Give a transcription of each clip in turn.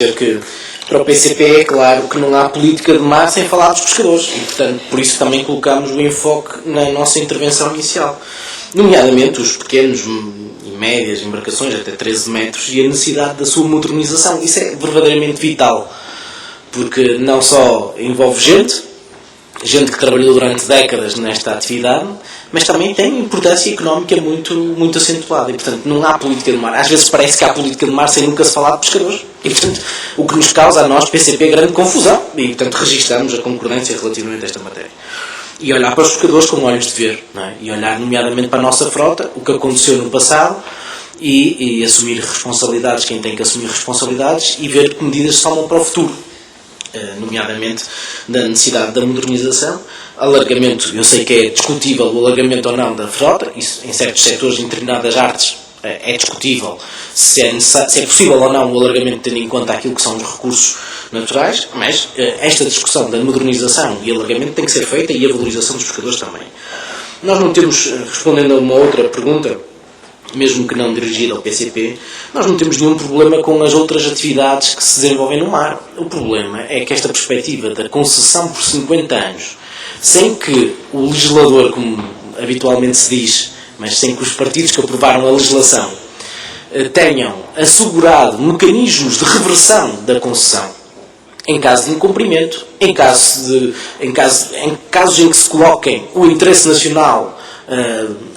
Que para o PCP é claro que não há política de mar sem falar dos pescadores e, portanto, por isso também colocamos o enfoque na nossa intervenção inicial, nomeadamente os pequenos e médias embarcações até 13 metros e a necessidade da sua modernização. Isso é verdadeiramente vital, porque não só envolve gente que trabalhou durante décadas nesta atividade, mas também tem importância económica muito acentuada e, portanto, não há política de mar. Às vezes parece que há política de mar sem nunca se falar de pescadores e, portanto, o que nos causa a nós, PCP, grande confusão e, portanto, registramos a concordância relativamente a esta matéria. E olhar para os pescadores com olhos de ver, não é? E olhar nomeadamente para a nossa frota, o que aconteceu no passado e assumir responsabilidades, quem tem que assumir responsabilidades e ver que medidas se tomam para o futuro. Nomeadamente da necessidade da modernização, alargamento, eu sei que é discutível o alargamento ou não da frota, isso em certos setores de determinadas artes é discutível se é possível ou não o alargamento tendo em conta aquilo que são os recursos naturais, mas esta discussão da modernização e alargamento tem que ser feita e a valorização dos pescadores também. Nós não temos, respondendo a uma outra pergunta, mesmo que não dirigida ao PCP, nós não temos nenhum problema com as outras atividades que se desenvolvem no mar. O problema é que esta perspectiva da concessão por 50 anos, sem que o legislador, como habitualmente se diz, mas sem que os partidos que aprovaram a legislação tenham assegurado mecanismos de reversão da concessão, em caso de incumprimento, em casos em que se coloquem o interesse nacional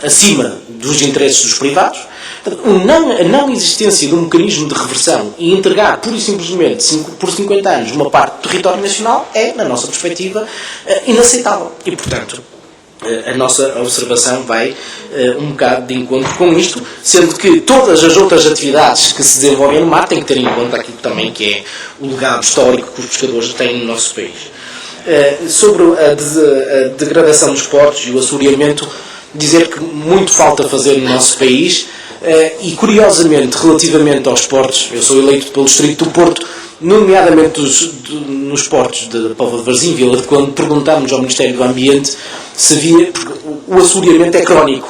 acima dos interesses dos privados, a não existência de um mecanismo de reversão e entregar pura e simplesmente por 50 anos uma parte do território nacional é, na nossa perspectiva, inaceitável. E, portanto, a nossa observação vai um bocado de encontro com isto, sendo que todas as outras atividades que se desenvolvem no mar têm que ter em conta aquilo também que é o legado histórico que os pescadores têm no nosso país. Sobre a degradação dos portos e o assoreamento, dizer que muito falta fazer no nosso país e, curiosamente, relativamente aos portos, eu sou eleito pelo Distrito do Porto, nomeadamente nos portos da Póvoa de Varzim, Vila de Conde, perguntámos ao Ministério do Ambiente se havia, porque o assoreamento é crónico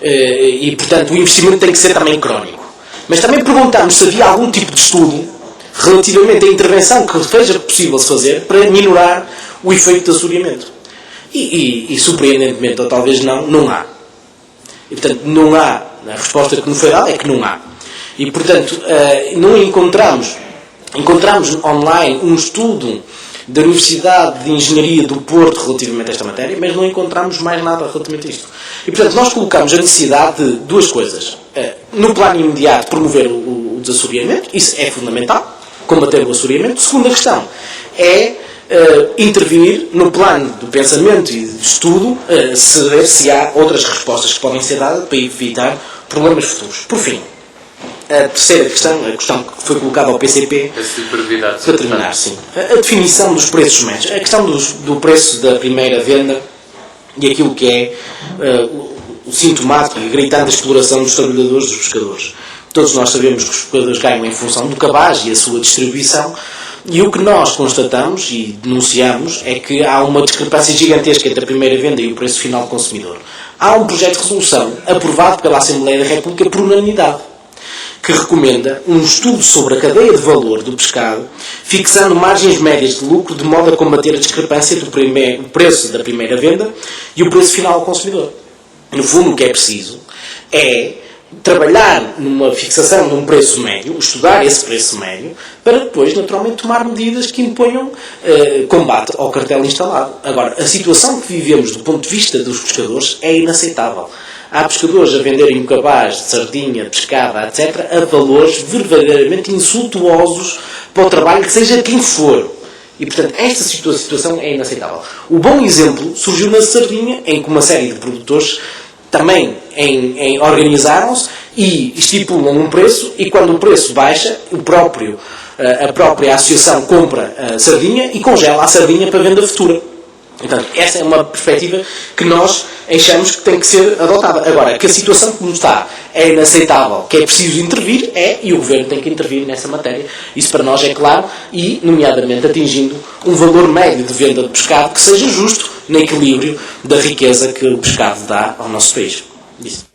e, portanto, o investimento tem que ser também crónico. Mas também perguntámos se havia algum tipo de estudo relativamente à intervenção que seja possível se fazer para minorar o efeito do assoreamento. E surpreendentemente, ou talvez não há. E, portanto, não há. A resposta que nos foi dada é que não há. E, portanto, não encontramos online um estudo da Universidade de Engenharia do Porto relativamente a esta matéria, mas não encontramos mais nada relativamente a isto. E, portanto, nós colocamos a necessidade de duas coisas. No plano imediato, promover o desassoreamento, isso é fundamental, combater o assoreamento. Segunda questão é intervir no plano do pensamento e do estudo, se há outras respostas que podem ser dadas para evitar problemas futuros. Por fim, a terceira questão, a questão que foi colocada ao PCP, para terminar, sim, a definição dos preços médios, a questão do preço da primeira venda e aquilo que é o sintomático e gritante da exploração dos trabalhadores, dos pescadores. Todos nós sabemos que os pescadores ganham em função do cabaz e a sua distribuição. E o que nós constatamos e denunciamos é que há uma discrepância gigantesca entre a primeira venda e o preço final do consumidor. Há um projeto de resolução aprovado pela Assembleia da República por unanimidade, que recomenda um estudo sobre a cadeia de valor do pescado, fixando margens médias de lucro de modo a combater a discrepância entre o preço da primeira venda e o preço final ao consumidor. No fundo, o que é preciso é trabalhar numa fixação de um preço médio, estudar esse preço médio, para depois, naturalmente, tomar medidas que imponham combate ao cartel instalado. Agora, a situação que vivemos do ponto de vista dos pescadores é inaceitável. Há pescadores a venderem um cabaz de sardinha, pescada, etc., a valores verdadeiramente insultuosos para o trabalho, que seja quem for. E, portanto, esta situação é inaceitável. O bom exemplo surgiu na sardinha, em que uma série de produtores também organizaram-se e estipulam um preço, e quando o preço baixa, a própria associação compra a sardinha e congela a sardinha para venda futura. Portanto, essa é uma perspectiva que nós achamos que tem que ser adotada. Agora, que a situação como está é inaceitável, que é preciso intervir, e o Governo tem que intervir nessa matéria. Isso para nós é claro, e, nomeadamente, atingindo um valor médio de venda de pescado que seja justo no equilíbrio da riqueza que o pescado dá ao nosso país. Isso.